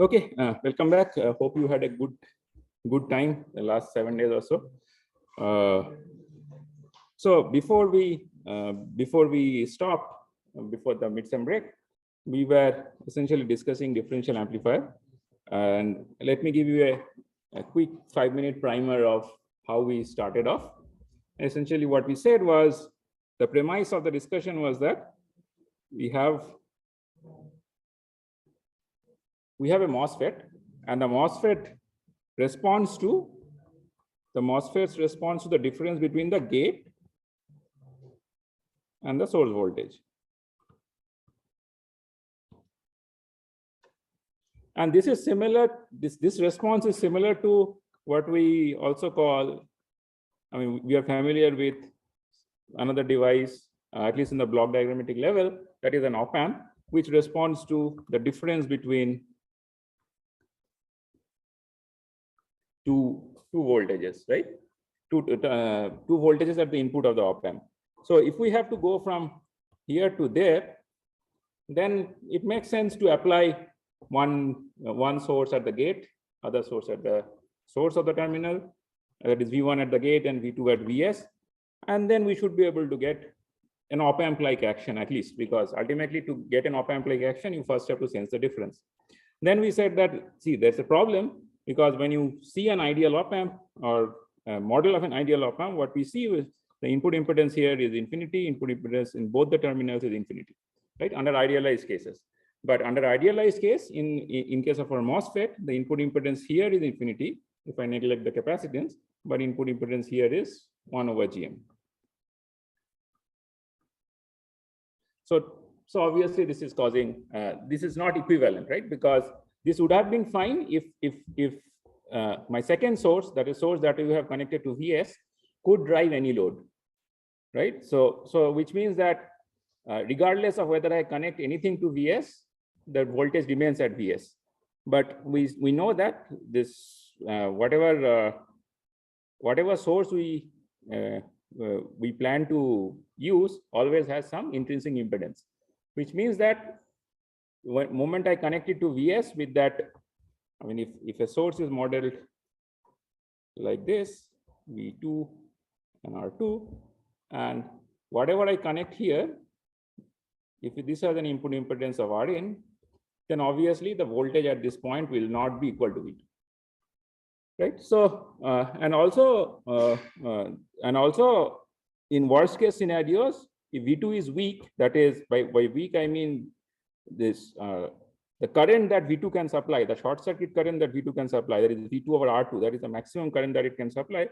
Okay, welcome back. Hope you had a good time the last 7 days or so. So before we stop, before the midsem break, we were essentially discussing differential amplifier, and let me give you a quick 5-minute primer of how we started off. Essentially, what we said was the premise of the discussion was that we have a MOSFET, and the MOSFET's response to the difference between the gate and the source voltage. And this is similar, this response is similar to what we also call, I mean, we are familiar with another device, at least in the block diagrammatic level, that is an op-amp, which responds to the difference between two voltages, right? Two voltages at the input of the op-amp. So if we have to go from here to there, then it makes sense to apply one source at the gate, other source at the source of the terminal, that is V1 at the gate and V2 at Vs, and then we should be able to get an op-amp like action, at least, because ultimately to get an op-amp like action, you first have to sense the difference. Then we said that, see, there's a problem, because when you see an ideal op-amp or a model of an ideal op-amp, what we see is the input impedance here is infinity, input impedance in both the terminals is infinity, right? Under idealized cases. But under idealized case, in case of our MOSFET, the input impedance here is infinity, if I neglect the capacitance, but input impedance here is 1/Gm. So obviously this is causing, this is not equivalent, right? Because this would have been fine if my second source, that is source that we have connected to Vs, could drive any load, right? So which means that regardless of whether I connect anything to Vs, the voltage remains at Vs. But we know that this whatever source we plan to use always has some intrinsic impedance, which means that the moment I connect it to Vs with that, I mean, if a source is modeled like this, V2 and R2, and whatever I connect here, if this has an input impedance of Rin, then obviously the voltage at this point will not be equal to V2, right? So and also in worst case scenarios, if V2 is weak, that is by weak I mean this the current that V2 can supply, the short circuit current that V2 can supply, that is V2 over R2, that is the maximum current that it can supply,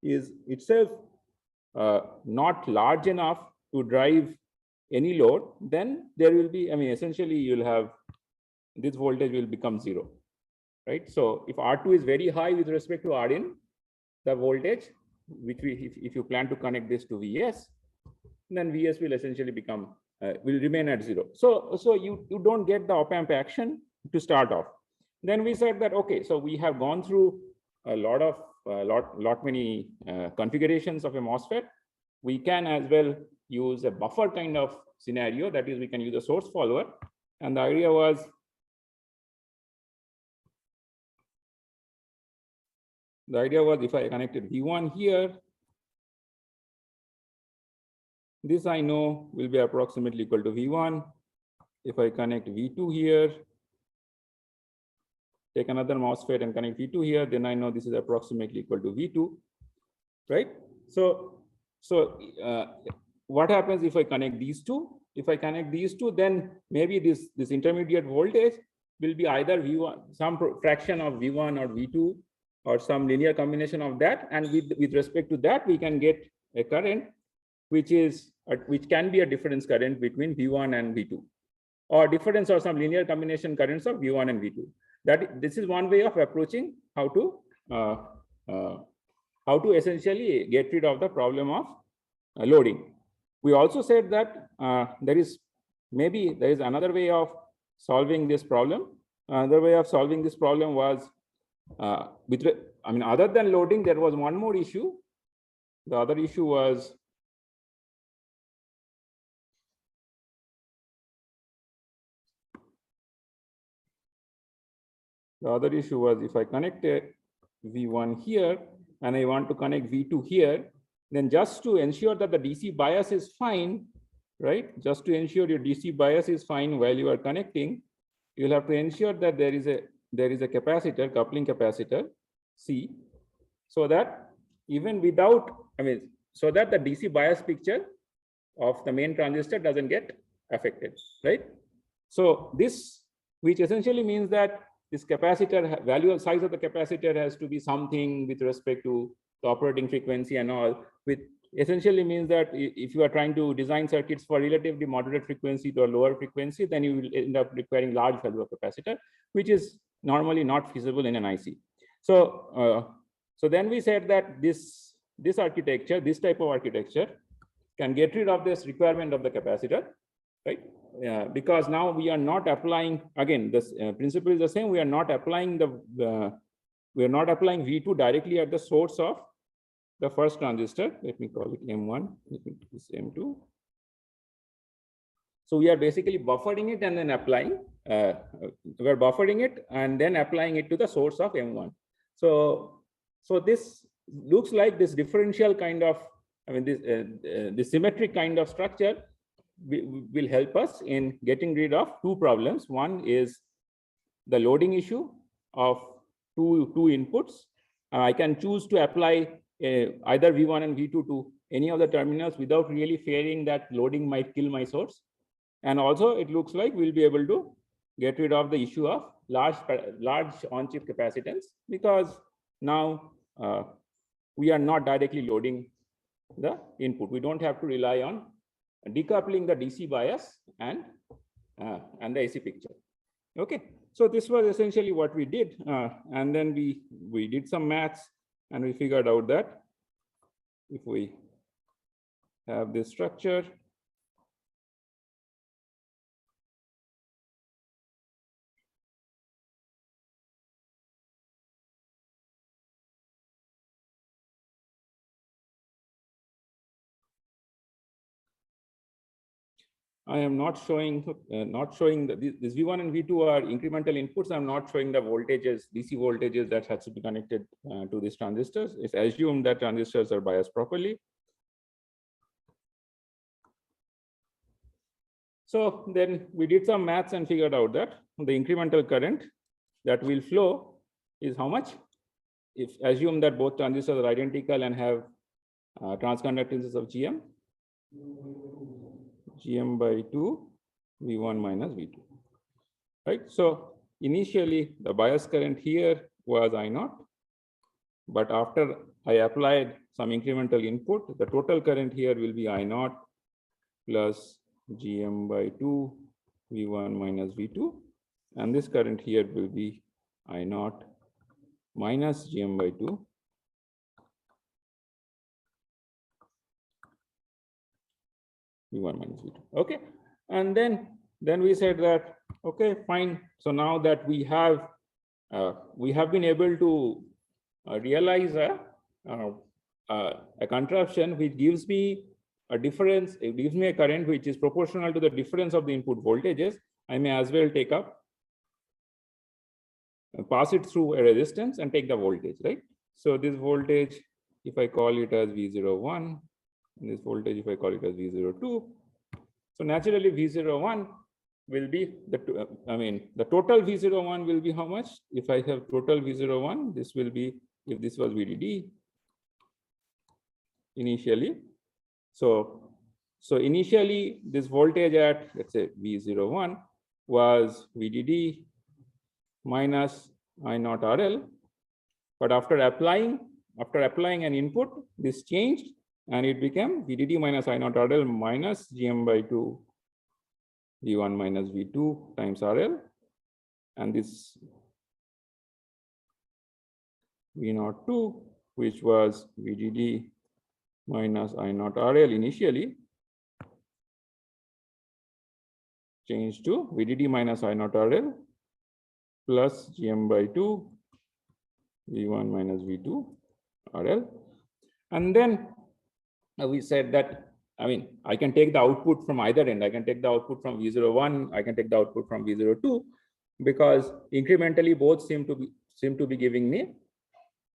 is itself not large enough to drive any load, then there will be, I mean, essentially you'll have, this voltage will become 0, right? So if R2 is very high with respect to Rin, the voltage, which if you plan to connect this to Vs, then Vs will essentially become, will remain at 0. So you don't get the op-amp action to start off. Then we said that, okay, so we have gone through a lot many configurations of a MOSFET. We can as well use a buffer kind of scenario, that is, we can use a source follower. And the idea was, if I connected V1 here, this I know will be approximately equal to V1. If I connect V2 here, take another MOSFET and connect V2 here, then I know this is approximately equal to V2, right? So what happens if I connect these two? If I connect these two, then maybe this intermediate voltage will be either V1, some fraction of V1 or V2, or some linear combination of that. And with respect to that, we can get a current which can be a difference current between V1 and V2, or difference or some linear combination currents of V1 and V2. This is one way of approaching how to essentially get rid of the problem of loading. We also said that there is another way of solving this problem. Another way of solving this problem was other than loading, there was one more issue. The other issue was The other issue was if I connect a V1 here and I want to connect V2 here, then just to ensure that the DC bias is fine, right? Just to ensure your DC bias is fine while you are connecting, you'll have to ensure that there is a capacitor, coupling capacitor C, so that even without, so that the DC bias picture of the main transistor doesn't get affected, right? So this, which essentially means that this capacitor value size of the capacitor has to be something with respect to the operating frequency and all, with essentially means that if you are trying to design circuits for relatively moderate frequency to a lower frequency, then you will end up requiring large value of capacitor, which is normally not feasible in an IC. So, so then we said that this architecture, this type of architecture can get rid of this requirement of the capacitor, right? Because now we are not applying, again, this principle is the same. We are not applying we are not applying V2 directly at the source of the first transistor. Let me call it M1, let me do this M2. So we are basically buffering it and then applying, we're buffering it and then applying it to the source of M1. So this looks like this differential kind of, this symmetric kind of structure will help us in getting rid of two problems. One is the loading issue of two inputs. I can choose to apply either V1 and V2 to any of the terminals without really fearing that loading might kill my source. And also it looks like we'll be able to get rid of the issue of large on-chip capacitance, because now we are not directly loading the input. We don't have to rely on decoupling the DC bias and the AC picture. Okay, so this was essentially what we did, and then we did some maths and we figured out that if we have this structure, I am not showing this V1 and V2 are incremental inputs. I'm not showing the voltages, DC voltages that has to be connected to these transistors. It's assumed that transistors are biased properly. So then we did some maths and figured out that the incremental current that will flow is how much? If assume that both transistors are identical and have transconductances of GM by 2 V1 minus V2, right? So initially the bias current here was I0, but after I applied some incremental input, the total current here will be I0 plus GM by 2 V1 minus V2, and this current here will be I0 minus GM by 2 V1 minus V2. Okay, and then we said that okay, fine. So now that we have been able to realize a contraption which gives me a difference. It gives me a current which is proportional to the difference of the input voltages. I may as well take up, pass it through a resistance and take the voltage, right? So this voltage, if I call it as V01. And this voltage, if I call it as V02, so naturally V01 will be the total V01 will be how much? If I have total V01, this will be, if this was VDD initially. So initially this voltage at, let's say, V01 was VDD minus I0 RL, but after applying an input, this changed. And it became VDD minus I0 RL minus GM by 2 V1 minus V2 times RL. And this V02, which was VDD minus I0 RL initially, changed to VDD minus I0 RL plus GM by 2 V1 minus V2 RL. And then we said that, I can take the output from either end. I can take the output from V01, I can take the output from V02. because incrementally both seem to be giving me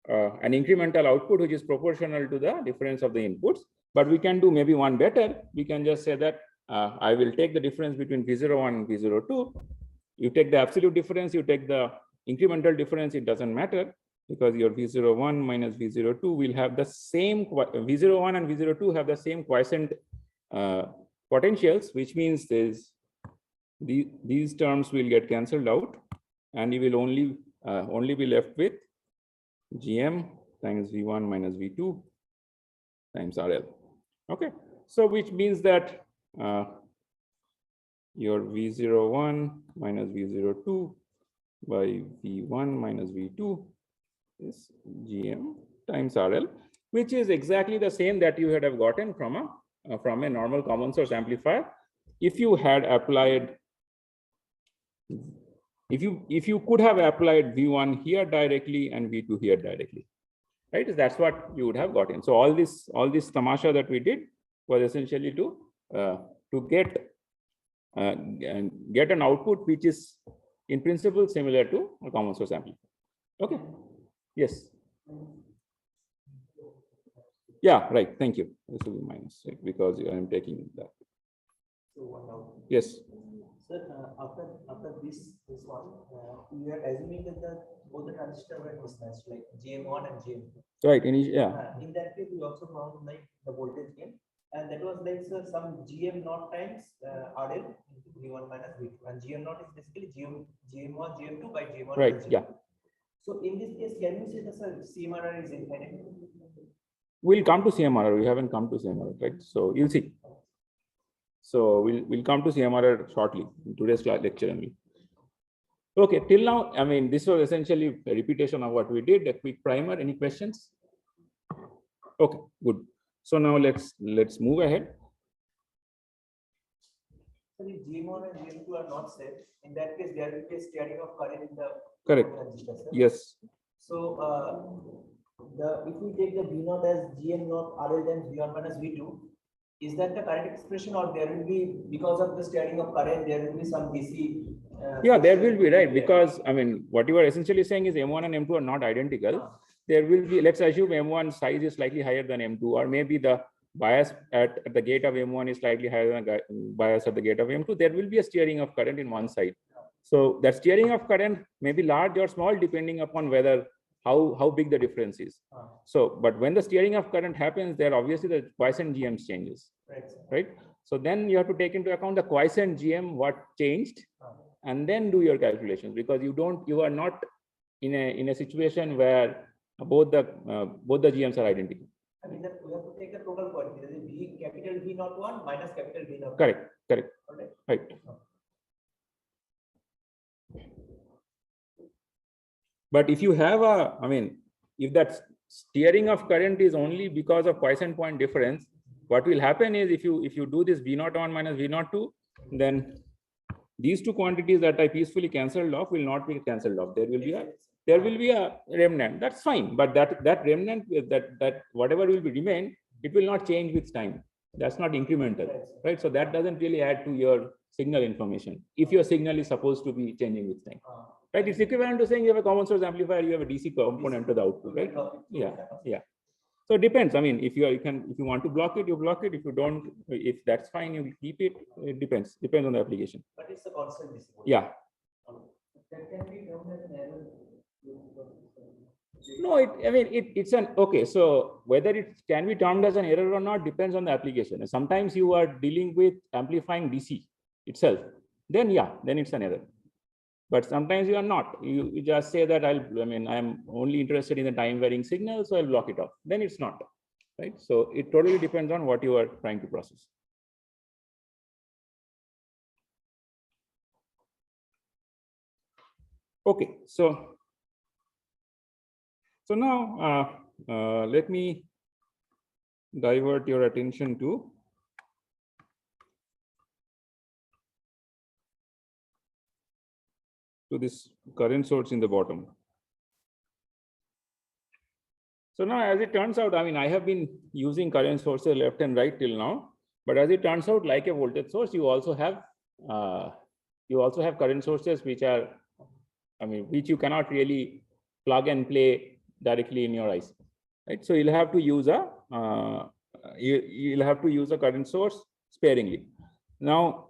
an incremental output which is proportional to the difference of the inputs. But we can do maybe one better. We can just say that I will take the difference between V01 and V02. You take the absolute difference, you take the incremental difference, it doesn't matter, because your V01 minus V02 will have the same, V01 and V02 have the same quiescent potentials, which means these terms will get cancelled out, and you will only be left with GM times V1 minus V2 times RL. Okay, so which means that your V01 minus V02 by V1 minus V2 is GM times RL, which is exactly the same that you had have gotten from a normal common source amplifier. If you had applied, if you could have applied V1 here directly and V2 here directly, right? That's what you would have gotten. So all this tamasha that we did was essentially to get an output which is in principle similar to a common source amplifier. Okay. Yes. Yeah, right. Thank you. This will be minus, right? Because I am taking that. Yes. Sir, after this one, we are assuming that both the transistors were mismatched, like GM1 and GM2. Right. Yeah. In that case, we also found like the voltage gain, and that was like some GM0 times RL into V1 minus V2, and GM0 is basically GM1 GM2 by GM1. Right. GM2. Yeah. So in this case, can we say that CMRR is infinite? We'll come to CMRR. We haven't come to CMRR, right? So you'll see. So we'll come to CMRR shortly in today's lecture only. Okay, till now, I mean, this was essentially a repetition of what we did, a quick primer. Any questions? Okay, good. So now let's move ahead. So if GM1 and GM2 are not set, in that case, there will be a steering of current in the correct transistor. Yes. So if we take the V0 as GM0 RL then V1 minus V2, is that the correct expression, or there will be, because of the steering of current, there will be some DC? Yeah, there will be, right? Because I mean, what you are essentially saying is M1 and M2 are not identical. There will be, let's assume M1 size is slightly higher than M2, or maybe the bias at the gate of M1 is slightly higher than the bias at the gate of M2. There will be a steering of current in one side. So that steering of current may be large or small depending upon whether how big the difference is. So, but when the steering of current happens, there obviously the quiescent GMs changes, right? So then you have to take into account the quiescent GM, what changed, and then do your calculations, because you are not in a situation where both the GMs are identical. I mean, we have to take the total quantity. V capital V01 minus capital V01. Correct. Right. But if you have if that steering of current is only because of quiescent point difference, what will happen is if you do this V01 minus V02, then these two quantities that I peacefully cancelled off will not be cancelled off. There will be a remnant. That's fine, but that remnant, that whatever will be remain, it will not change with time. That's not incremental, right? So that doesn't really add to your signal information if your signal is supposed to be changing with time. Right, it's equivalent to saying you have a common source amplifier, you have a DC component to the output, right? Yeah. So it depends. I mean, if you want to block it, you block it. If you don't, if that's fine, you keep it. It depends on the application. But it's a constant DC. Yeah. That can be termed as an error. No, it's an okay. So whether it can be termed as an error or not depends on the application. Sometimes you are dealing with amplifying DC itself. Then it's an error. But sometimes you are not. You just say that I'm only interested in the time varying signal, so I'll block it off. Then it's not, right? So it totally depends on what you are trying to process. Okay, so now let me divert your attention to this current source in the bottom. So now, as it turns out, I have been using current sources left and right till now, but as it turns out, like a voltage source, you also have current sources which are I mean, which you cannot really plug and play directly in your IC, right? So you'll have to use a you'll have to use a current source sparingly. Now,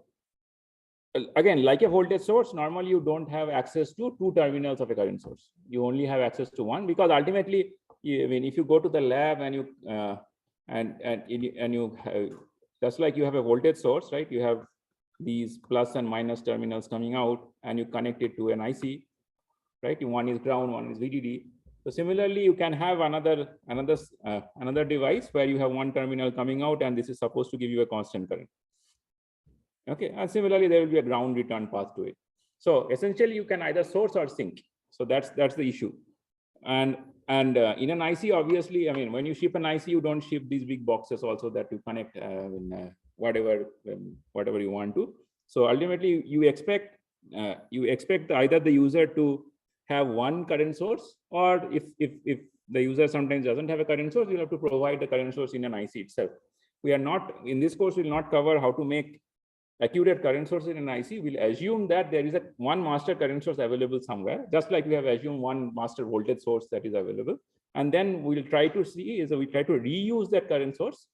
again, like a voltage source, normally you don't have access to two terminals of a current source. You only have access to one, because ultimately, I mean, if you go to the lab and you just like you have a voltage source, right? You have these plus and minus terminals coming out, and you connect it to an IC, right? One is ground, one is VDD. So similarly, you can have another device where you have one terminal coming out, and this is supposed to give you a constant current. Okay, and similarly, there will be a ground return path to it. So essentially, you can either source or sink. So that's the issue. And in an IC, obviously, I mean, when you ship an IC, you don't ship these big boxes also that you connect whatever you want to. So ultimately, you expect either the user to have one current source, or if the user sometimes doesn't have a current source, you'll have to provide the current source in an IC itself. We are not, in this course, we'll not cover how to make accurate current source in an IC. We'll assume that there is one master current source available somewhere, just like we have assumed one master voltage source that is available. And then we'll try to see we try to reuse that current source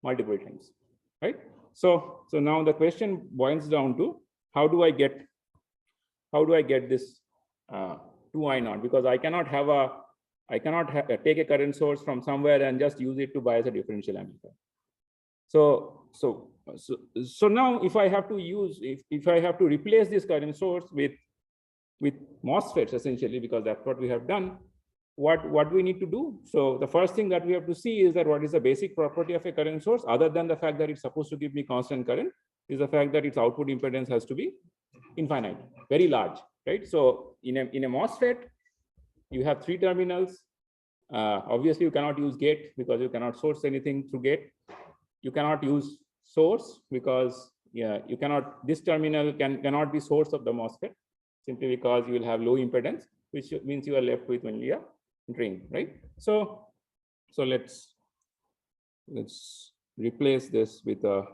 multiple times, right? So now the question boils down to, how do I get this 2I0? Because I cannot take a current source from somewhere and just use it to bias a differential amplifier. So now if I have to replace this current source with MOSFETs, essentially, because that's what we have done, what we need to do? So the first thing that we have to see is that what is the basic property of a current source, other than the fact that it's supposed to give me constant current, is the fact that its output impedance has to be infinite, very large, right? So in a MOSFET, you have 3 terminals. Obviously, you cannot use gate because you cannot source anything through gate. You cannot use source because you cannot, this terminal cannot be source of the MOSFET, simply because you will have low impedance, which means you are left with only a drain, right? So let's replace this with a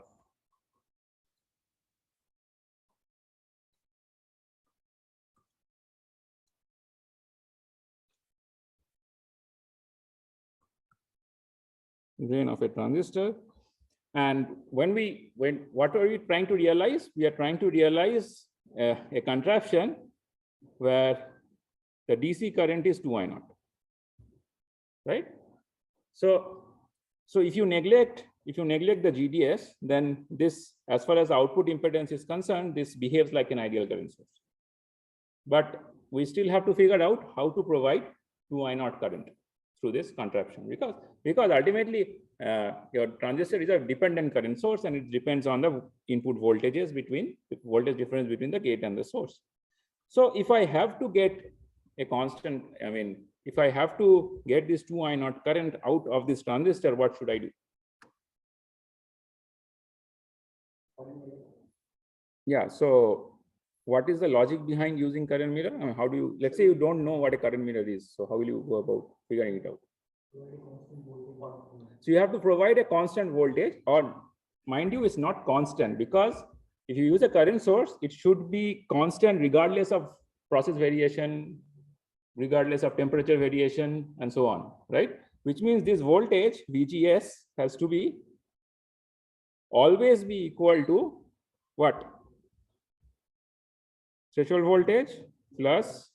drain of a transistor. And what are we trying to realize? We are trying to realize a contraption where the DC current is 2I0, right? So if you neglect the GDS, then this, as far as output impedance is concerned, this behaves like an ideal current source. But we still have to figure out how to provide 2I0 current through this contraption, because ultimately your transistor is a dependent current source, and it depends on the input voltages voltage difference between the gate and the source. So if I have to get a constant, I mean, if I have to get this 2I0 current out of this transistor, what should I do? Yeah, so what is the logic behind using current mirror? I mean, how do you, let's say you don't know what a current mirror is, so how will you go about figuring it out? So you have to provide a constant voltage, or mind you, it's not constant, because if you use a current source, it should be constant regardless of process variation, regardless of temperature variation, and so on, right? Which means this voltage, VGS, has to always be equal to what? Threshold voltage plus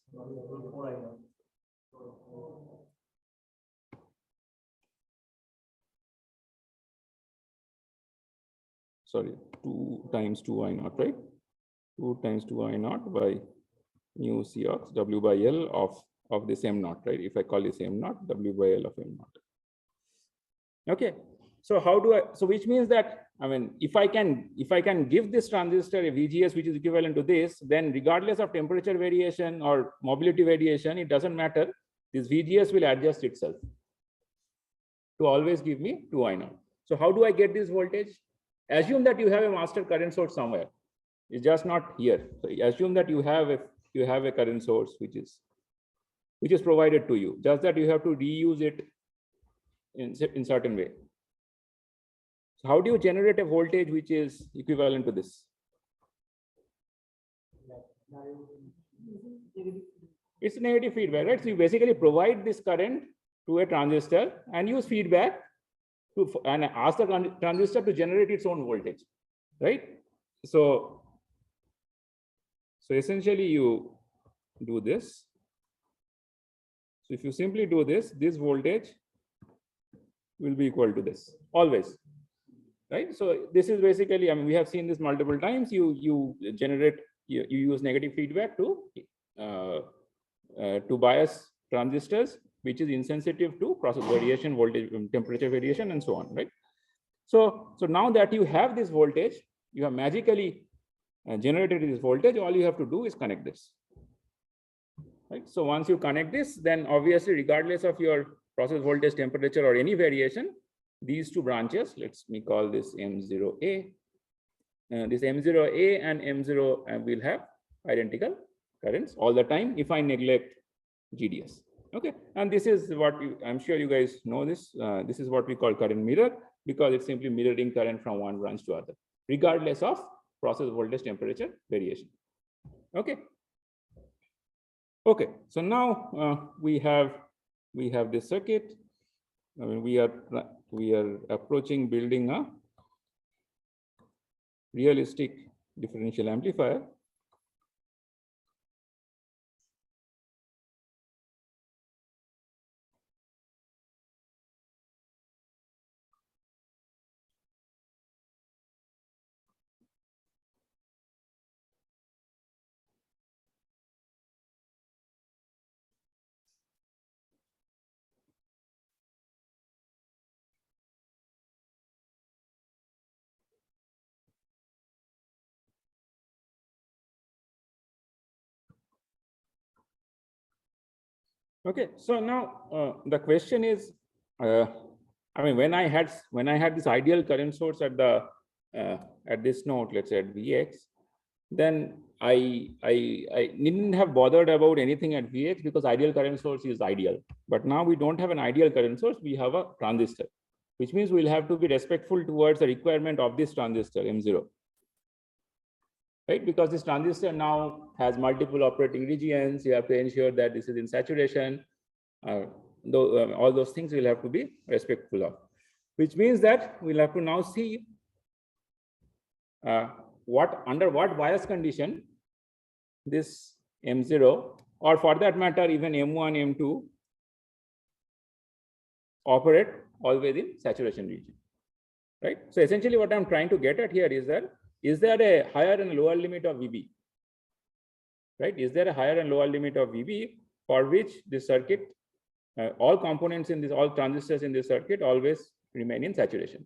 sorry, 2 times 2I0, right? 2 times 2I0 by mu Cox W by L of this M0, right? If I call this M0, W by L of M0. Okay, so how do I, so which means that, I mean, if I can give this transistor a VGS which is equivalent to this, then regardless of temperature variation or mobility variation, it doesn't matter. This VGS will adjust itself to always give me 2I0. So how do I get this voltage? Assume that you have a master current source somewhere. It's just not here. So assume that you have a current source which is provided to you, just that you have to reuse it in certain way. So how do you generate a voltage which is equivalent to this? It's negative feedback, right? So you basically provide this current to a transistor and use feedback to and ask the transistor to generate its own voltage, right? So essentially you do this. So if you simply do this, this voltage will be equal to this always, right? So this is basically, I mean, we have seen this multiple times. You use negative feedback to bias transistors, which is insensitive to process variation, voltage, temperature variation, and so on, right? So now that you have this voltage, you have magically generated this voltage. All you have to do is connect this, right? So once you connect this, then obviously, regardless of your process voltage, temperature, or any variation, these two branches, let me call this M0A. This M0A and M0 will have identical currents all the time if I neglect GDS. Okay, and this is what I'm sure you guys know this. This is what we call current mirror, because it's simply mirroring current from one branch to other, regardless of process voltage, temperature variation. Okay. Okay, so now we have this circuit. I mean, we are approaching building a realistic differential amplifier. Okay, so now the question is, I mean, when I had this ideal current source at the at this node, let's say at Vx, then I didn't have bothered about anything at Vx because ideal current source is ideal. But now we don't have an ideal current source; we have a transistor, which means we'll have to be respectful towards the requirement of this transistor M0. Right, because this transistor now has multiple operating regions. You have to ensure that this is in saturation. All those things we'll have to be respectful of, which means that we'll have to now see under what bias condition this M0, or for that matter even M1, M2, operate always in saturation region, right? So essentially what I'm trying to get at here is that, is there a higher and lower limit of VB, right? Is there a higher and lower limit of VB for which this circuit, all components in this, all transistors in this circuit always remain in saturation,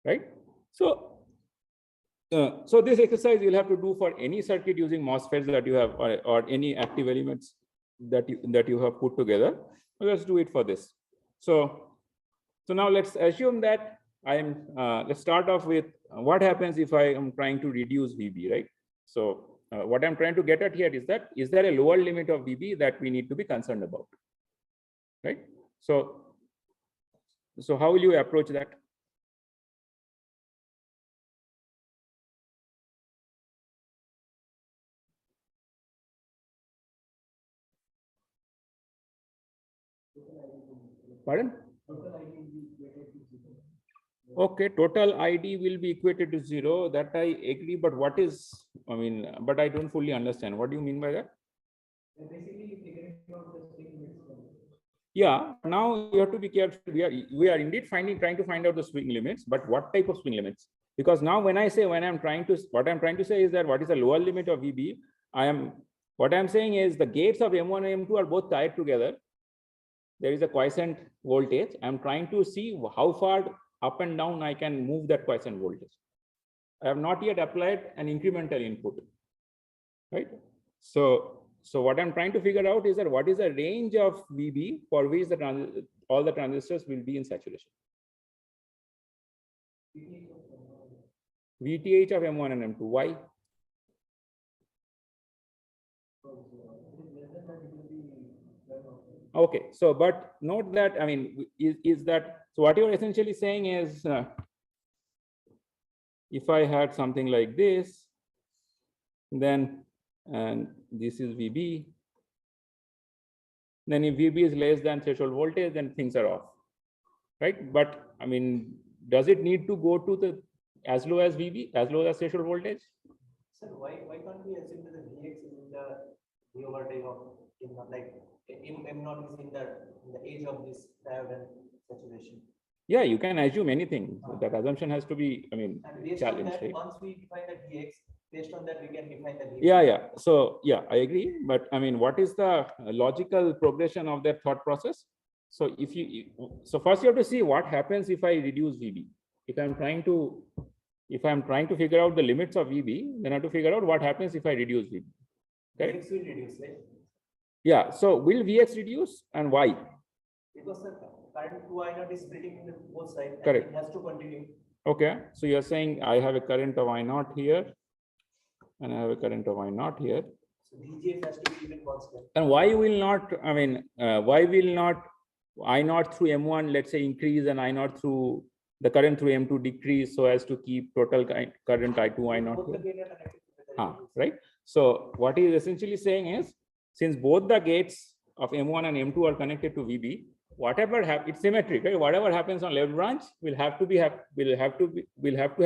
right? So this exercise you'll have to do for any circuit using MOSFETs that you have, or any active elements that you have put together. Let's do it for this. So now let's assume that let's start off with what happens if I am trying to reduce VB, right? So what I'm trying to get at here is that, is there a lower limit of VB that we need to be concerned about, right? So how will you approach that? Pardon? Okay, total ID will be equated to 0. That I agree, but what is, I mean, but I don't fully understand. What do you mean by that? Yeah, now you have to be careful. We are indeed trying to find out the swing limits, but what type of swing limits? Because now what I'm trying to say is that what is the lower limit of VB? What I'm saying is the gates of M1 and M2 are both tied together. There is a quiescent voltage. I'm trying to see how far up and down I can move that quiescent voltage. I have not yet applied an incremental input, right? So what I'm trying to figure out is that what is the range of VB for which all the transistors will be in saturation. VTH of M1 and M2. Why? Okay, so but note that, I mean, is that, so what you're essentially saying is, if I had something like this, then, and this is VB, Then if VB is less than threshold voltage, then things are off, right? But I mean, does it need to go to the as low as VB, as low as threshold voltage? Sir, why can't we assume that the Vx is in the overtime of like M naught is in the age of this diode and saturation? Yeah, you can assume anything. That assumption has to be, I mean, and based challenged. on that, Right? once we define the Vx, based on that we can define the Vx. Yeah. So yeah, I agree. But I mean, what is the logical progression of that thought process? So so first you have to see what happens if I reduce VB. If I'm trying to figure out the limits of VB, then I have to figure out what happens if I reduce VB. Okay? Vx will reduce, right? Yeah. So will Vx reduce and why? Because the current 2 I naught is splitting in both sides. Correct. And it has to continue. Okay. So you're saying I have a current of I naught here, and I have a current of I naught here. So VGS has to be even constant. And why will not, I mean, why will not I naught through M1, let's say, increase, and I naught through the current through M2 decrease, so as to keep total current I2 I naught Both the here? gain are connected to the Right. So what he is essentially saying is, since both the gates of M1 and M2 are connected to VB, whatever happens, it's symmetric, right? Whatever happens on left branch will have to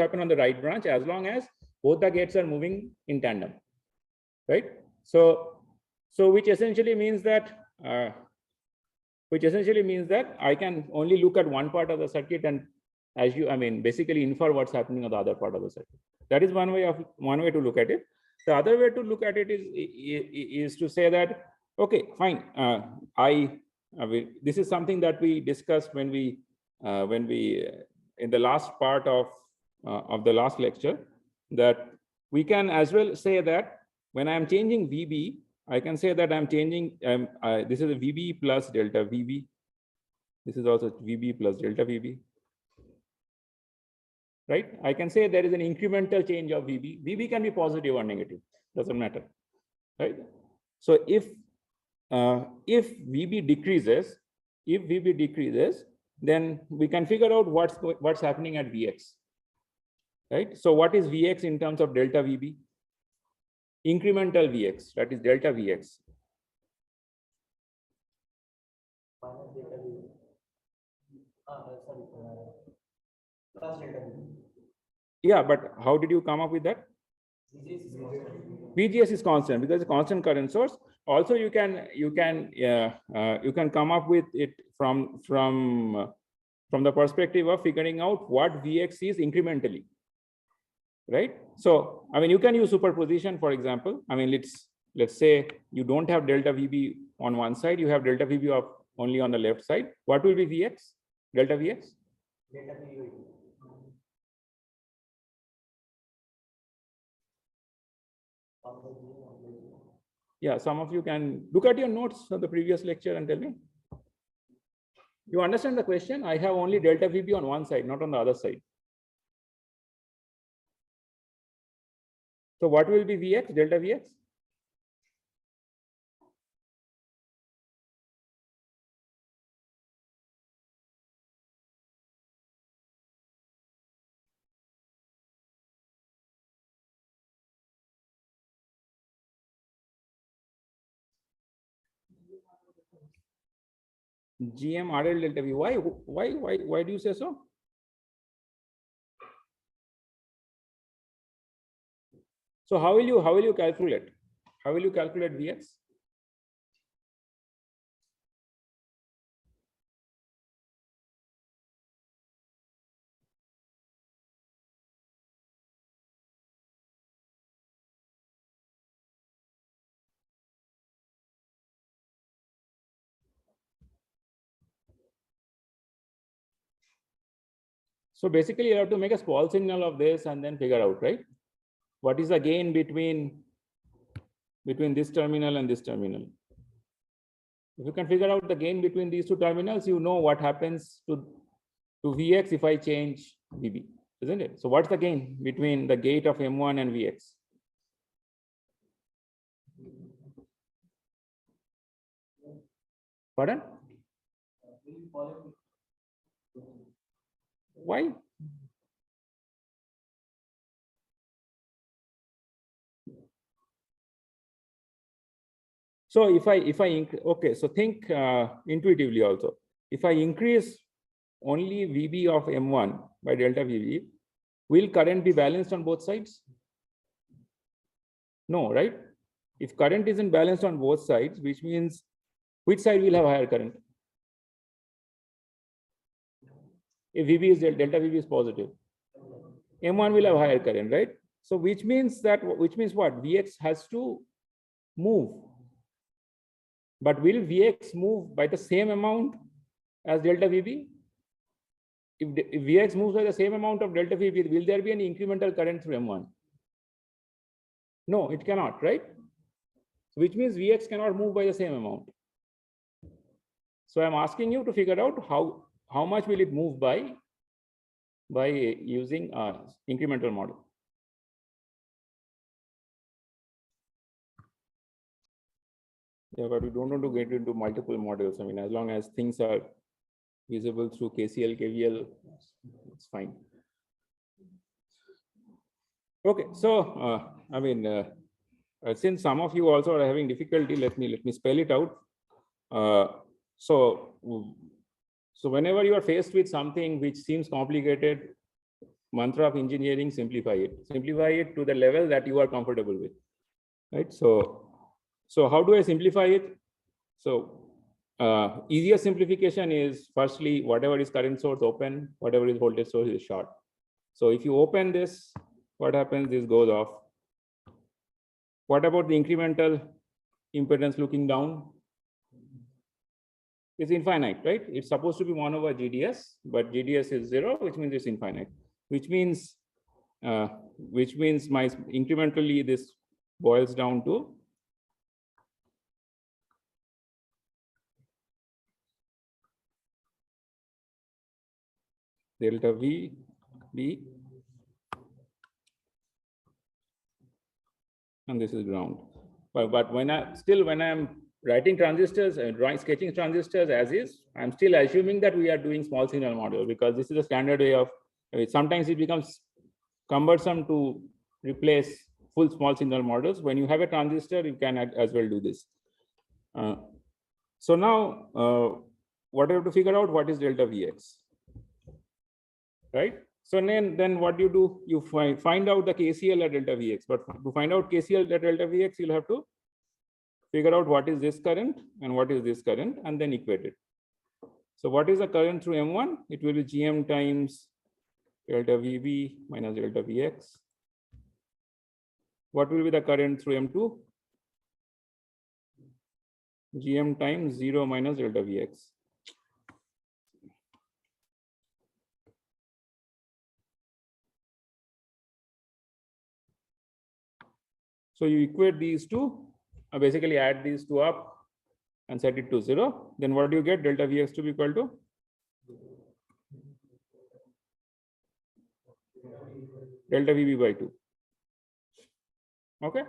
happen on the right branch, as long as both the gates are moving in tandem, right? So which essentially means that I can only look at one part of the circuit and, basically infer what's happening on the other part of the circuit. That is one way to look at it. The other way to look at it is to say that, okay, fine. This is something that we discussed when we in the last part of the last lecture, that we can as well say that when I am changing VB, I can say that I'm changing, this is a VB plus delta VB. This is also VB plus delta VB. Right? I can say there is an incremental change of VB. VB can be positive or negative, doesn't matter. Right? So if VB decreases, then we can figure out what's happening at Vx. Right? So what is Vx in terms of delta VB? Incremental Vx, that is delta Vx. minus delta V. Plus delta V. Yeah, but how did you come up with that? VGS is constant because it's a constant current source. Also, you can come up with it from the perspective of figuring out what Vx is incrementally, right? So, I mean, you can use superposition, for example. I mean, let's say you don't have delta VB on one side, you have delta VB of only on the left side. What will be Vx? Delta Vx? Delta VB. Yeah, some of you can look at your notes of the previous lecture and tell me. You understand the question? I have only delta VB on one side, not on the other side. So what will be Vx, delta Vx? CMRR delta V. Why do you say so? So how will you calculate? How will you calculate Vx? So basically, you have to make a small signal of this and then figure out, right? What is the gain between this terminal and this terminal? If you can figure out the gain between these two terminals, you know what happens to Vx if I change VB, isn't it? So what's the gain between the gate of M1 and Vx? Pardon? Why? So okay, so think intuitively also. If I increase only VB of M1 by delta VB, will current be balanced on both sides? No, right? If current isn't balanced on both sides, which means which side will have higher current? If VB is delta VB is positive, M1 will have higher current, right? So which means what? Vx has to move. But will Vx move by the same amount as delta VB? If Vx moves by the same amount of delta VB, will there be any incremental current through M1? No, it cannot, right? Which means Vx cannot move by the same amount. So I'm asking you to figure out how much will it move by using incremental model. Yeah, but we don't want to get into multiple models. I mean, as long as things are visible through KCL, KVL, it's fine. Okay, so I mean, since some of you also are having difficulty, let me spell it out. So whenever you are faced with something which seems complicated, mantra of engineering, simplify it. Simplify it to the level that you are comfortable with, right? So how do I simplify it? So easiest simplification is firstly, whatever is current source open, whatever is voltage source is short. So if you open this, what happens? This goes off. What about the incremental impedance looking down? It's infinite, right? It's supposed to be 1 over GDS, but GDS is 0, which means it's infinite. Which means my incrementally this boils down to delta VB, and this is ground. But when I'm writing transistors and sketching transistors as is, I'm still assuming that we are doing small signal model, because this is a standard way of. Sometimes it becomes cumbersome to replace full small signal models. When you have a transistor, you can as well do this. So now, what I have to figure out, what is delta Vx, right? So then what do? You find out the KCL at delta Vx. But to find out KCL at delta Vx, you'll have to figure out what is this current and what is this current, and then equate it. So what is the current through M1? It will be Gm times delta VB minus delta Vx. What will be the current through M2? Gm times 0 minus delta Vx. So you equate these two, basically add these two up and set it to 0. Then what do you get? Delta Vx to be equal to delta VB by 2. Okay.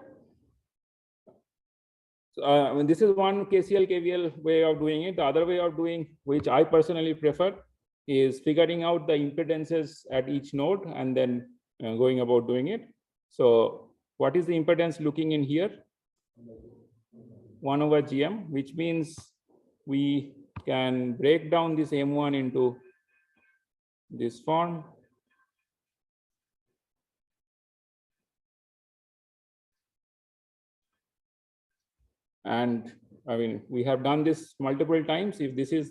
So, I mean, this is one KCL KVL way of doing it. The other way of doing, which I personally prefer, is figuring out the impedances at each node and then going about doing it. So what is the impedance looking in here? 1 over Gm, which means we can break down this M1 into this form. And I mean, we have done this multiple times. If this is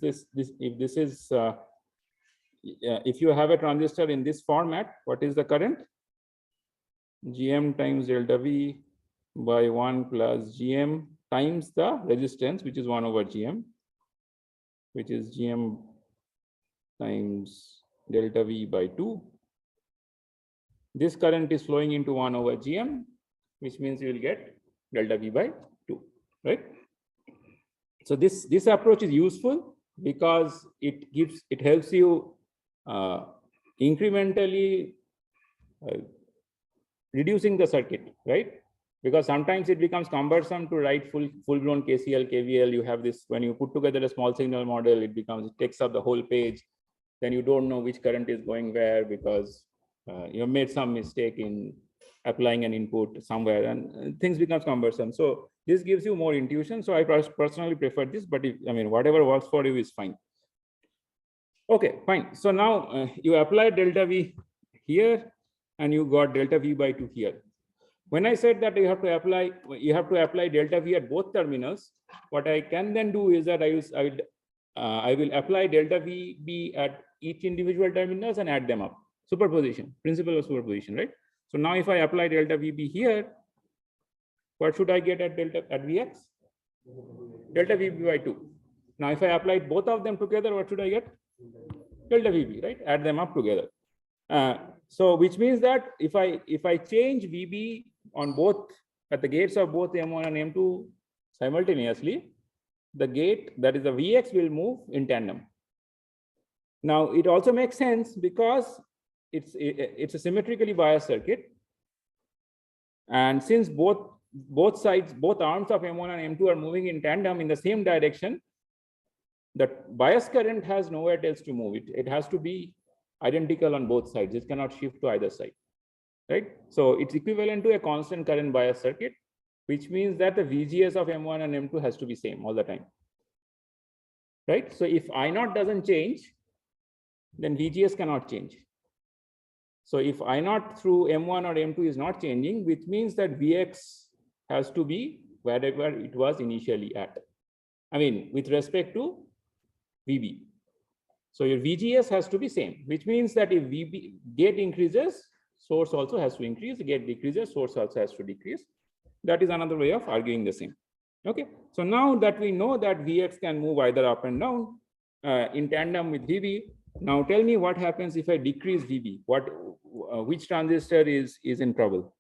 if you have a transistor in this format, what is the current? Gm times delta V by 1 plus Gm times the resistance, which is 1 over Gm, which is Gm times delta V by 2. This current is flowing into 1 over Gm, which means you will get delta V by 2, right? So this approach is useful because it helps you incrementally reducing the circuit, right? Because sometimes it becomes cumbersome to write full-blown KCL, KVL. You have this, when you put together a small signal model, it takes up the whole page. Then you don't know which current is going where because you have made some mistake in applying an input somewhere, and things becomes cumbersome. So this gives you more intuition. So I personally prefer this, but if, I mean, whatever works for you is fine. Okay, fine. So now you apply delta V here, and you got delta V by 2 here. When I said that you have to apply delta V at both terminals, what I can then do is that I will apply delta VB at each individual terminals and add them up. Superposition, principle of superposition, right? So now if I apply delta VB here, what should I get at Vx? Delta VB by 2. Now if I apply both of them together, what should I get? Delta VB, right? Add them up together. So which means that if I change VB on both, at the gates of both M1 and M2 simultaneously, the gate, that is the Vx, will move in tandem. Now it also makes sense because it's a symmetrically biased circuit, and since both sides, both arms of M1 and M2 are moving in tandem in the same direction, the bias current has nowhere else to move. It has to be identical on both sides. It cannot shift to either side, right? So it's equivalent to a constant current bias circuit, which means that the VGS of M1 and M2 has to be same all the time, right? So if I0 doesn't change, then VGS cannot change. So if I0 through M1 or M2 is not changing, which means that Vx has to be wherever it was initially at. I mean, with respect to VB. So your VGS has to be same, which means that if VB gate increases, source also has to increase, gate decreases, source also has to decrease. That is another way of arguing the same. Okay, so now that we know that Vx can move either up and down in tandem with VB, now tell me what happens if I decrease VB. Which transistor is in trouble?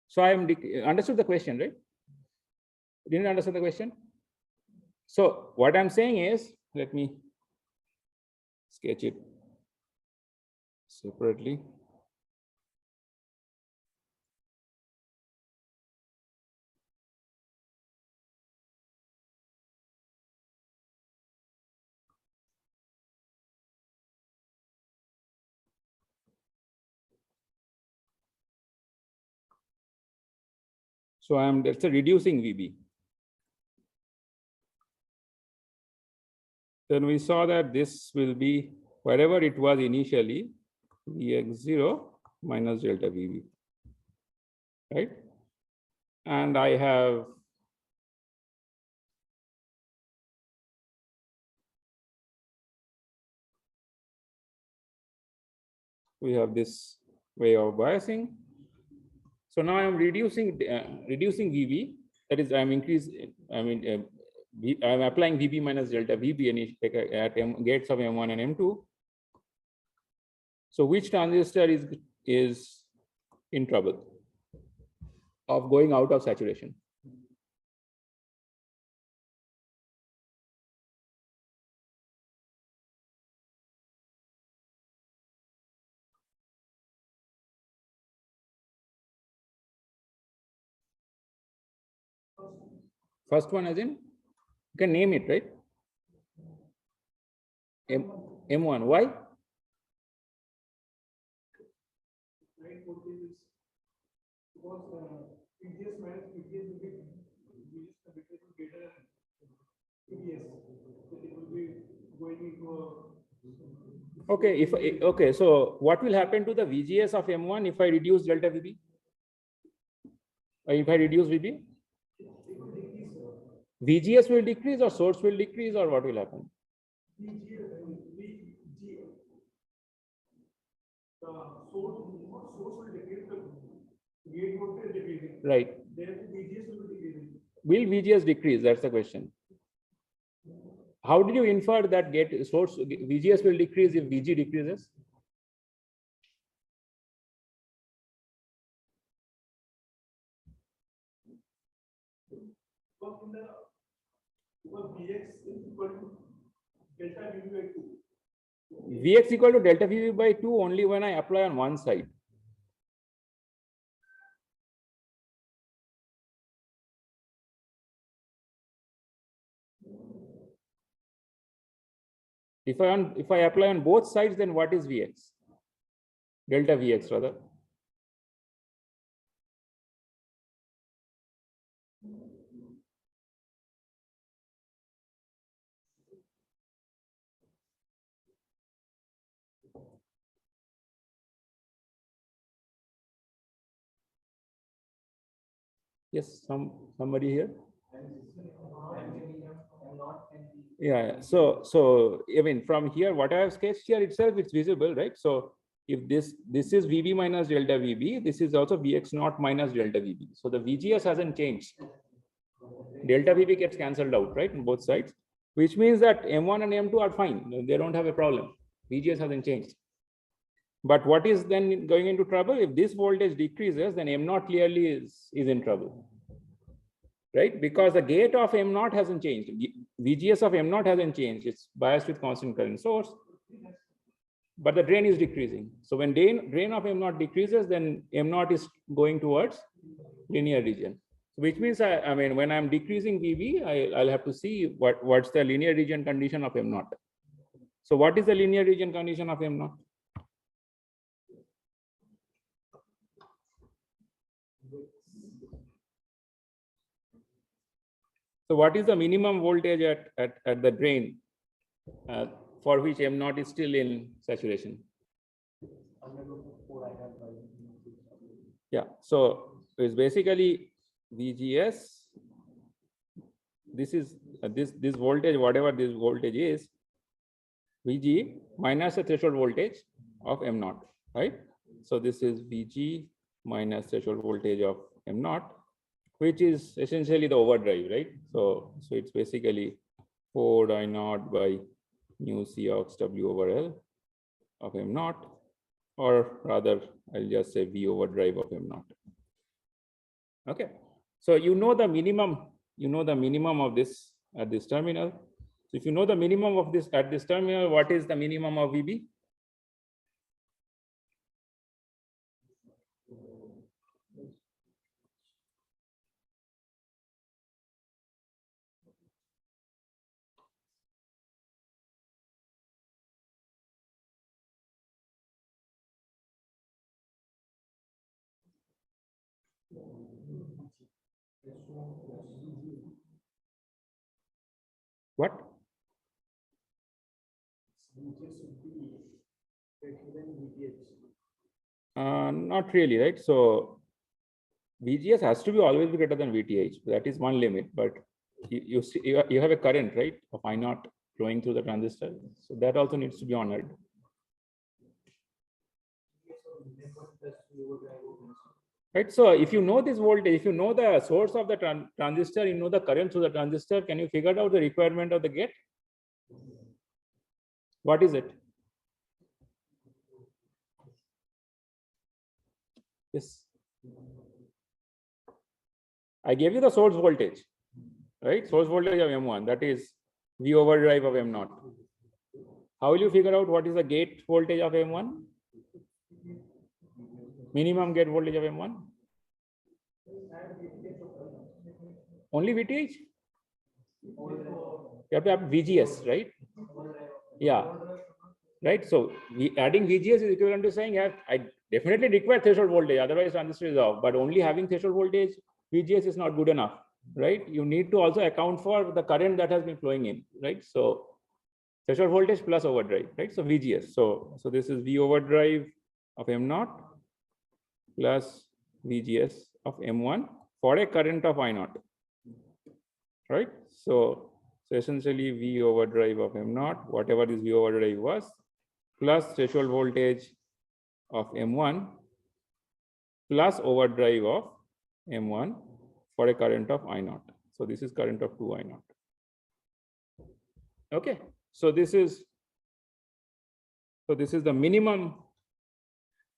So I am understood the question, right? Didn't understand the question? So what I'm saying is, let me sketch it separately. So that's a reducing VB. Then we saw that this will be wherever it was initially, Vx0 minus delta VB, right? And I have this way of biasing. So now I'm reducing VB. That is, I'm applying VB minus delta VB at gates of M1 and M2. So which transistor is in trouble of going out of saturation? First one as in, you can name it, right? M1, why? Okay, so what will happen to the VGS of M1 if I reduce delta VB? Or if I reduce VB? VGS will decrease or source will decrease, or what will happen? Right. Will VGS decrease? That's the question. How did you infer that source VGS will decrease if VG decreases? Vx equal to delta VB by 2 only when I apply on one side. If I apply on both sides, then what is Vx? Delta Vx rather. Yes, somebody here. Yeah. So I mean, from here, what I have sketched here itself, it's visible, right? So if this is VB minus delta VB, this is also Vx naught minus delta VB. So the VGS hasn't changed. Delta VB gets cancelled out, right, on both sides, which means that M1 and M2 are fine. They don't have a problem. VGS hasn't changed. But what is then going into trouble? If this voltage decreases, then M0 clearly is in trouble, right? Because the gate of M0 hasn't changed. VGS of M0 hasn't changed. It's biased with constant current source, but the drain is decreasing. So when drain of M0 decreases, then M0 is going towards linear region, which means I mean, when I'm decreasing VB, I'll have to see what's the linear region condition of M0. So what is the linear region condition of M0? So what is the minimum voltage at the drain for which M0 is still in saturation? Yeah, so it's basically VGS. This is this voltage, whatever this voltage is, VG minus the threshold voltage of M0, right? So this is VG minus threshold voltage of M0, which is essentially the overdrive, right? So it's basically 4 I0 by mu C ox W over L of M0, or rather, I'll just say V overdrive of M0. Okay, so you know the minimum of this at this terminal. So if you know the minimum of this at this terminal, what is the minimum of VB? What? Not really, right? So VGS has to be always be greater than VTH. That is one limit, but you have a current, right, of I0 flowing through the transistor. So that also needs to be honored. Right. So if you know this voltage, if you know the source of the transistor, you know the current through the transistor, can you figure out the requirement of the gate? What is it? Yes. I gave you the source voltage, right? Source voltage of M1, that is V overdrive of M0. How will you figure out what is the gate voltage of M1? Minimum gate voltage of M1? Only VTH? You have to have VGS, right? Yeah. Right. So adding VGS is equivalent to saying I definitely require threshold voltage, otherwise transistor is off. But only having threshold voltage, VGS is not good enough, right? You need to also account for the current that has been flowing in, right? So threshold voltage plus overdrive, right? So VGS. So this is V overdrive of M0 plus VGS of M1 for a current of I0, right? So essentially V overdrive of M0, whatever this V overdrive was, plus threshold voltage of M1 plus overdrive of M1 for a current of I0. So this is current of 2 I0. Okay, so this is the minimum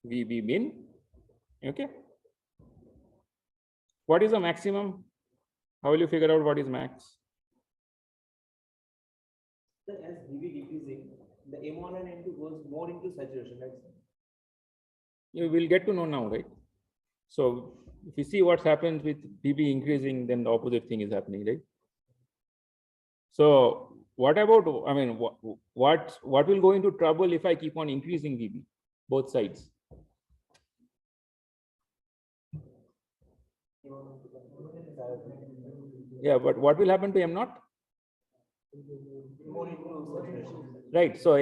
VB min. Okay, what is the maximum? How will you figure out what is max? As VB decreasing, the M1 and M2 goes more into saturation, right? You will get to know now, right? So if you see what happens with VB increasing, then the opposite thing is happening, right? So what about, I mean, what will go into trouble if I keep on increasing VB, both sides? Yeah, but what will happen to M naught? Right, so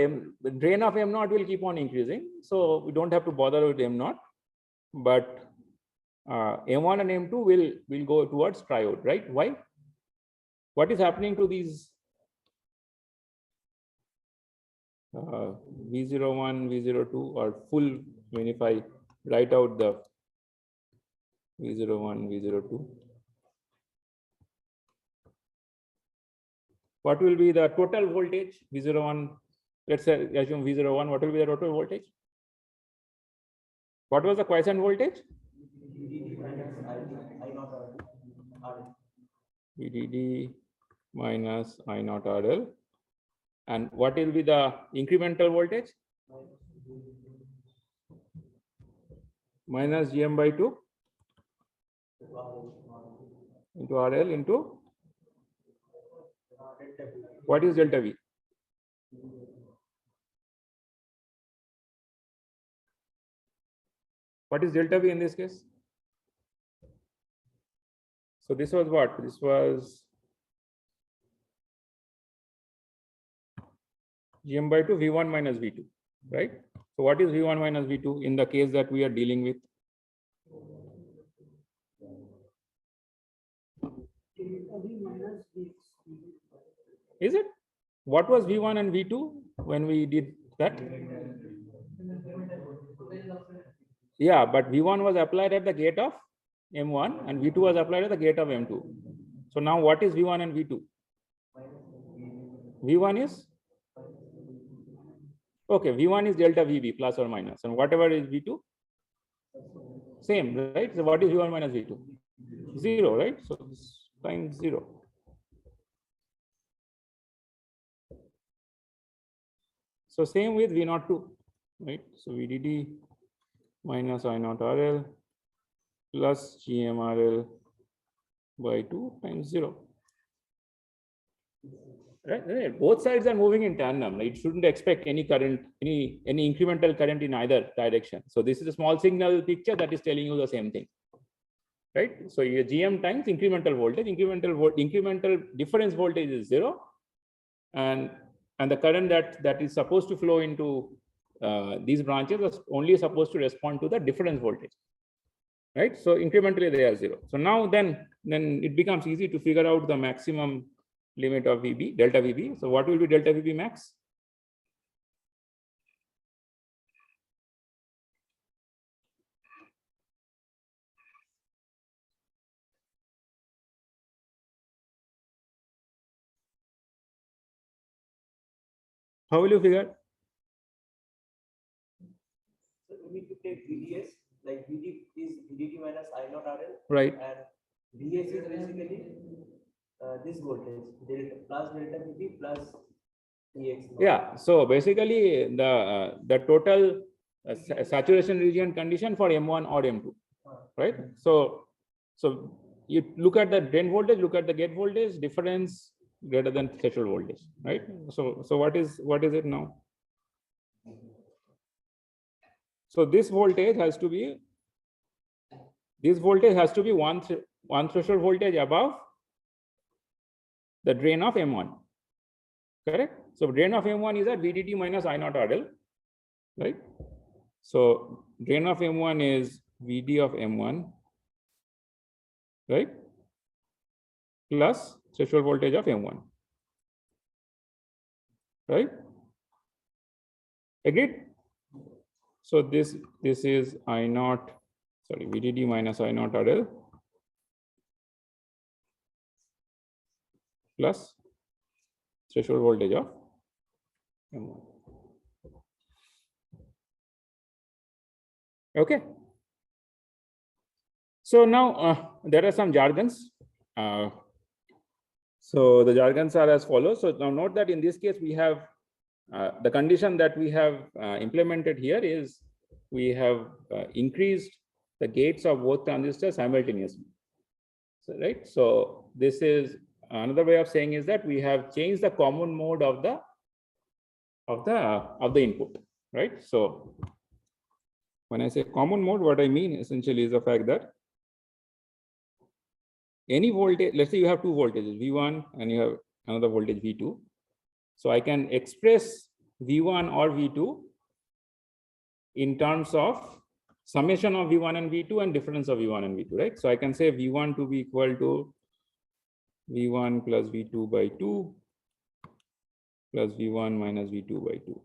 the drain of M naught will keep on increasing, so we don't have to bother with M naught, but M1 and M2 will go towards triode, right? Why? What is happening to these V01, V02 or full, I mean, if I write out the V01, V02, what will be the total voltage? V01, let's say assume V01, what will be the total voltage? What was the quiescent voltage? VDD minus I naught RL. And what will be the incremental voltage? Minus GM by 2 into RL into what is delta V? What is delta V in this case? So this was what? This was GM by 2 V1 minus V2, right? So what is V1 minus V2 in the case that we are dealing with? Is it? What was V1 and V2 when we did that? Yeah, but V1 was applied at the gate of M1 and V2 was applied at the gate of M2. So now what is V1 and V2? V1 is? Okay, V1 is delta VB plus or minus, and whatever is V2? Same, right? So what is V1 minus V2? 0, right? So this times 0. So same with V02, right? So VDD minus I naught RL plus CMRL by 2 times 0. Right? Both sides are moving in tandem. It shouldn't expect any current, any incremental current in either direction. So this is a small signal picture that is telling you the same thing, right? So your GM times incremental voltage, incremental difference voltage is 0, and the current that is supposed to flow into these branches is only supposed to respond to the difference voltage, right? So incrementally they are 0. So now then it becomes easy to figure out the maximum limit of VB, delta VB. So what will be delta VB max? How will you figure? So we need to take VDS, like VD is VDD minus I naught RL. Right. And VS is basically this voltage, delta plus delta VB plus EX. Yeah. So basically the total saturation region condition for M1 or M2, right? So you look at the drain voltage, look at the gate voltage, difference greater than threshold voltage, right? So what is it now? So this voltage has to be one threshold voltage above the drain of M1, correct? So drain of M1 is at VDD minus I naught RL, right? So drain of M1 is VD of M1, right? Plus threshold voltage of M1, right? Agreed? So this is I naught, sorry, VDD minus I naught RL plus threshold voltage of M1. Okay. So now there are some jargons. So the jargons are as follows. So now note that in this case we have the condition that we have implemented here is we have increased the gates of both transistors simultaneously. So, right. So this is another way of saying is that we have changed the common mode of the input, right? So when I say common mode, what I mean essentially is the fact that any voltage, let's say you have two voltages, V1 and you have another voltage V2. So I can express V1 or V2 in terms of summation of V1 and V2 and difference of V1 and V2, right? So I can say V1 to be equal to V1 plus V2 by 2 plus V1 minus V2 by 2.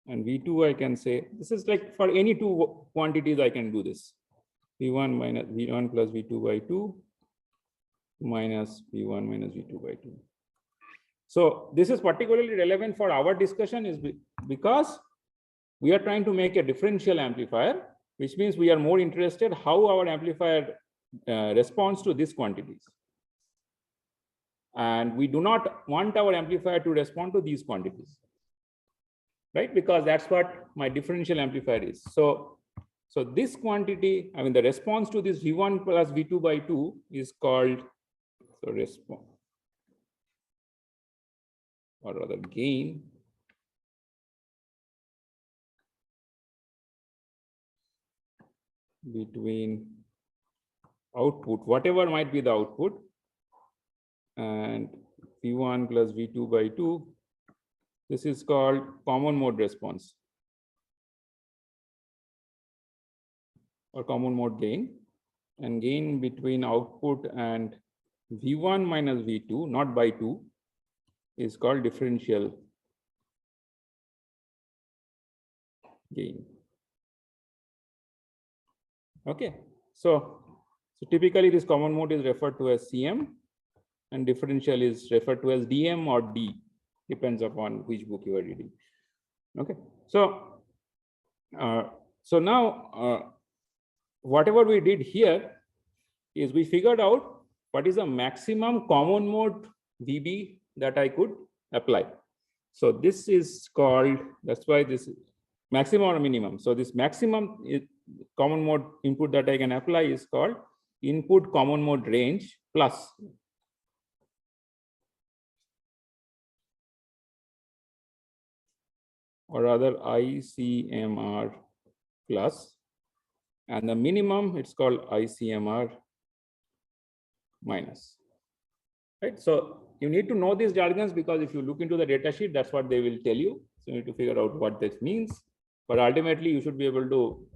And V2 I can say, this is like for any two quantities I can do this. V1 minus V1 plus V2 by 2 minus V1 minus V2 by 2. So this is particularly relevant for our discussion is because we are trying to make a differential amplifier, which means we are more interested how our amplifier responds to these quantities. And we do not want our amplifier to respond to these quantities, right? Because that's what my differential amplifier is. So this quantity, I mean, the response to this V1 plus V2 by 2 is called, so response, or rather gain, between output, whatever might be the output, and V1 plus V2 by 2. This is called common mode response or common mode gain, and gain between output and V1 minus V2, not by 2, is called differential gain. Okay, so typically this common mode is referred to as CM and differential is referred to as DM or D, depends upon which book you are reading. Okay, so now whatever we did here is we figured out what is the maximum common mode VB that I could apply. So this is called, that's why this is maximum or minimum. So this maximum common mode input that I can apply is called input common mode range plus. Or rather ICMR plus, and the minimum it's called ICMR minus, right? So you need to know these jargons because if you look into the data sheet, that's what they will tell you. So you need to figure out what this means, but ultimately you should be able to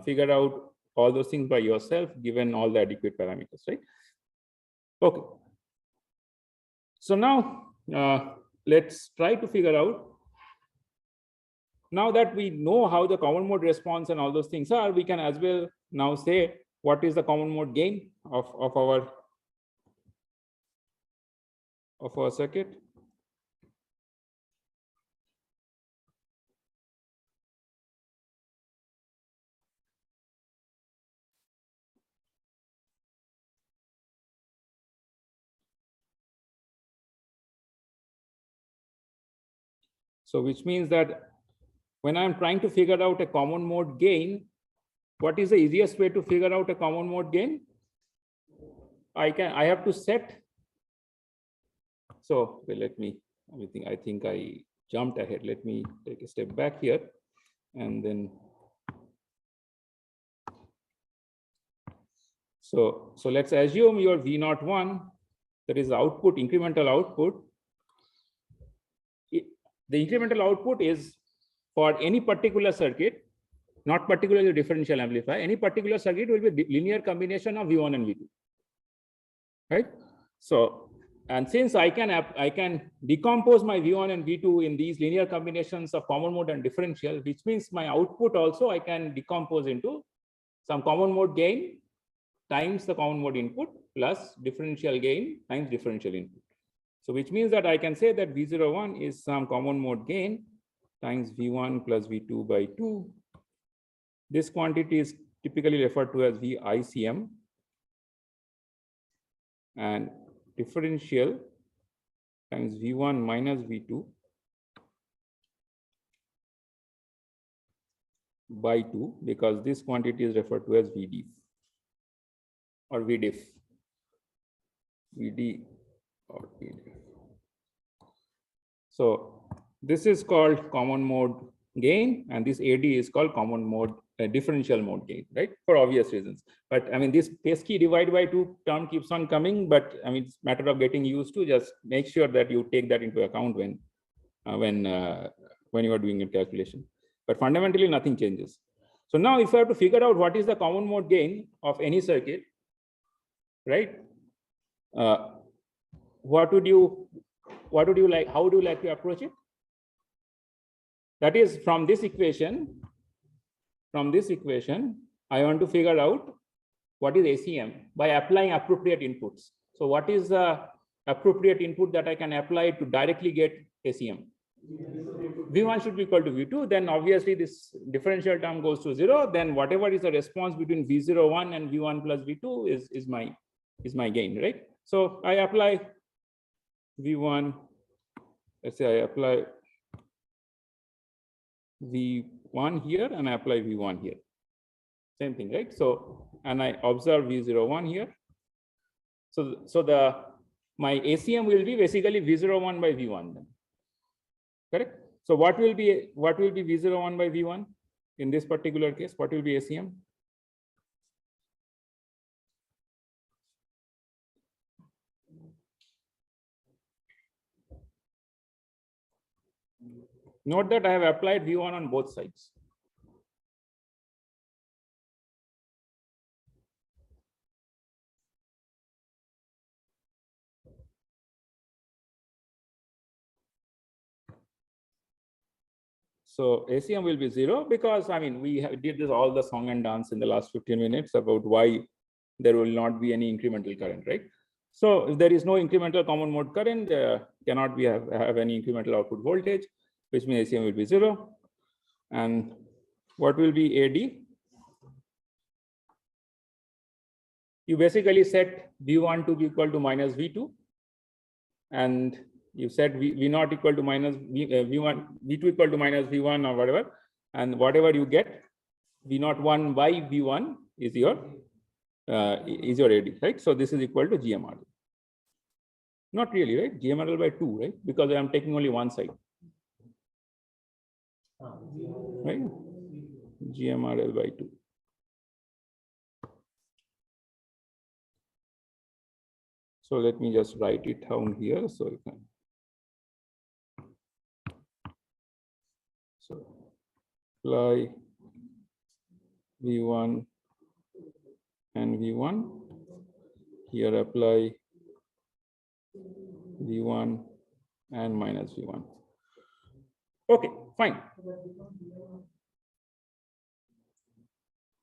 figure out all those things by yourself given all the adequate parameters, right? Okay. So now let's try to figure out, now that we know how the common mode response and all those things are, we can as well now say what is the common mode gain of our circuit. So which means that when I'm trying to figure out a common mode gain, what is the easiest way to figure out a common mode gain? I have to set. So let me, I think I jumped ahead. Let me take a step back here and then. So let's assume your V01, that is output, incremental output. The incremental output is for any particular circuit, not particularly differential amplifier, any particular circuit will be linear combination of V1 and V2, right? So, and since I can decompose my V1 and V2 in these linear combinations of common mode and differential, which means my output also I can decompose into some common mode gain times the common mode input plus differential gain times differential input. So which means that I can say that V01 is some common mode gain times V1 plus V2 by 2. This quantity is typically referred to as VICM, and differential times V1 minus V2 by 2, because this quantity is referred to as VD or VDIF. VD or PD. So this is called common mode gain, and this AD is called common mode differential mode gain, right? For obvious reasons. But I mean, this pesky divide by 2 term keeps on coming, but I mean, it's a matter of getting used to. Just make sure that you take that into account when you are doing a calculation. But fundamentally, nothing changes. So now, if you have to figure out what is the common mode gain of any circuit, right? What would you like? How would you like to approach it? That is, from this equation, I want to figure out what is ACM by applying appropriate inputs. So what is the appropriate input that I can apply to directly get ACM? V1 should be equal to V2. Then obviously this differential term goes to 0. Then whatever is the response between V01 and V1 plus V2 is my gain, right? So I apply V1. Let's say I apply V1 here and I apply V1 here. Same thing, right? So, and I observe V01 here. So my ACM will be basically V01 by V1 then. Correct? So what will be V01 by V1 in this particular case? What will be ACM? Note that I have applied V1 on both sides. So ACM will be 0 because, I mean, we did this all the song and dance in the last 15 minutes about why there will not be any incremental current, right? So if there is no incremental common mode current, cannot be have any incremental output voltage, which means ACM will be 0. And what will be AD? You basically set V1 to be equal to minus V2, and you set V not equal to minus V1, V2 equal to minus V1 or whatever, and whatever you get, V not 1 by V1 is your AD, right? So this is equal to GMRL. Not really, right? GMRL by 2, right? Because I am taking only one side, right? GMRL by 2. So let me just write it down here so you can. So apply V1 and V1. Here apply V1 and minus V1. Okay, fine.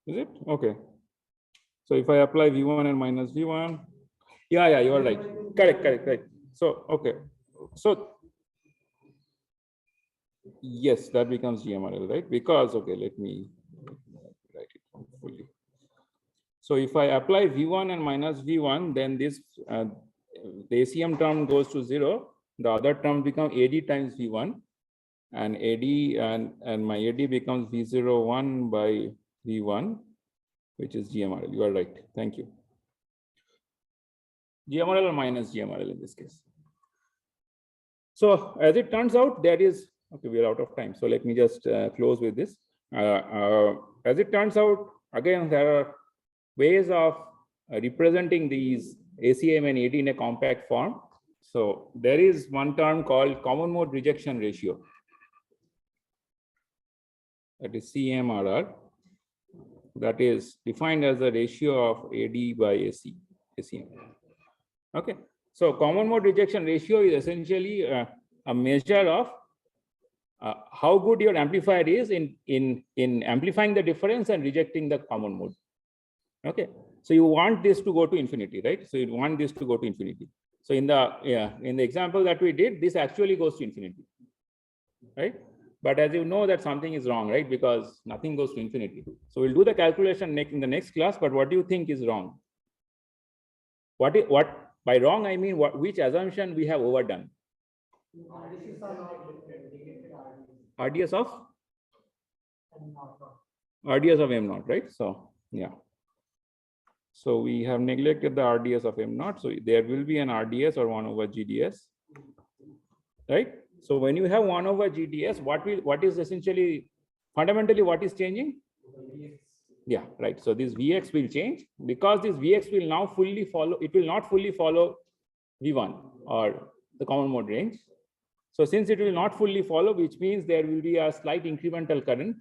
Is it? Okay. So if I apply V1 and minus V1, yeah, you are right. Correct. So, okay. So, yes, that becomes GMRL, right? Because, okay, let me write it down fully. So if I apply V1 and minus V1, then this the ACM term goes to 0. The other term becomes AD times V1, and AD and my AD becomes V01 by V1, which is GMRL. You are right. Thank you. GMRL or minus GMRL in this case. So as it turns out, that is, okay, we are out of time. So let me just close with this. As it turns out, again, there are ways of representing these ACM and AD in a compact form. So there is one term called common mode rejection ratio. That is CMRR. That is defined as the ratio of AD by ACM. Okay. So common mode rejection ratio is essentially a measure of how good your amplifier is in amplifying the difference and rejecting the common mode. Okay. So you want this to go to infinity, right? So you want this to go to infinity. So in the example that we did, this actually goes to infinity, right? But as you know that something is wrong, right? Because nothing goes to infinity. So we'll do the calculation in the next class. But what do you think is wrong? What by wrong I mean which assumption we have overdone? RDS of M naught, right? So yeah. So we have neglected the RDS of M naught. So there will be an RDS or 1 over GDS, right? So when you have 1 over GDS, what is essentially, fundamentally, what is changing? Yeah, right. So this Vx will change because this Vx will now fully follow, it will not fully follow V1 or the common mode range. So since it will not fully follow, which means there will be a slight incremental current.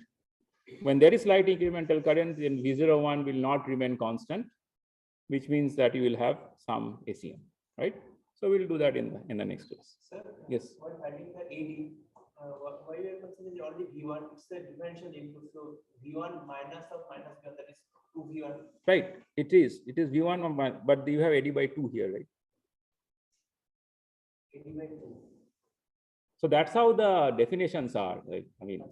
When there is slight incremental current, then V01 will not remain constant, which means that you will have some ACM, right? So we'll do that in the next class. Sir, yes. while adding the AD, why you are considering only V1? It's the differential input. So V1 minus of minus V1, that is 2V1. Right. It is V1, but you have AD by 2 here, right? AD by 2. So that's how the definitions are. Right? I mean,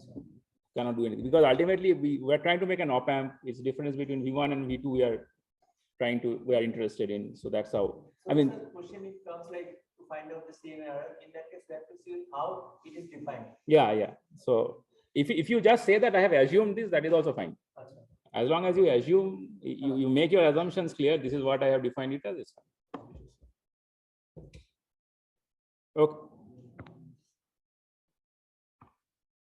cannot do anything because ultimately we are trying to make an op amp. It's the difference between V1 and V2 we are interested in. So that's how. So I mean, the question it comes like to find out the CMRR. In that case, we have to see how it is defined. Yeah. So if you just say that I have assumed this, that is also fine. As long as you assume, you make your assumptions clear. This is what I have defined it as. It's fine. Okay.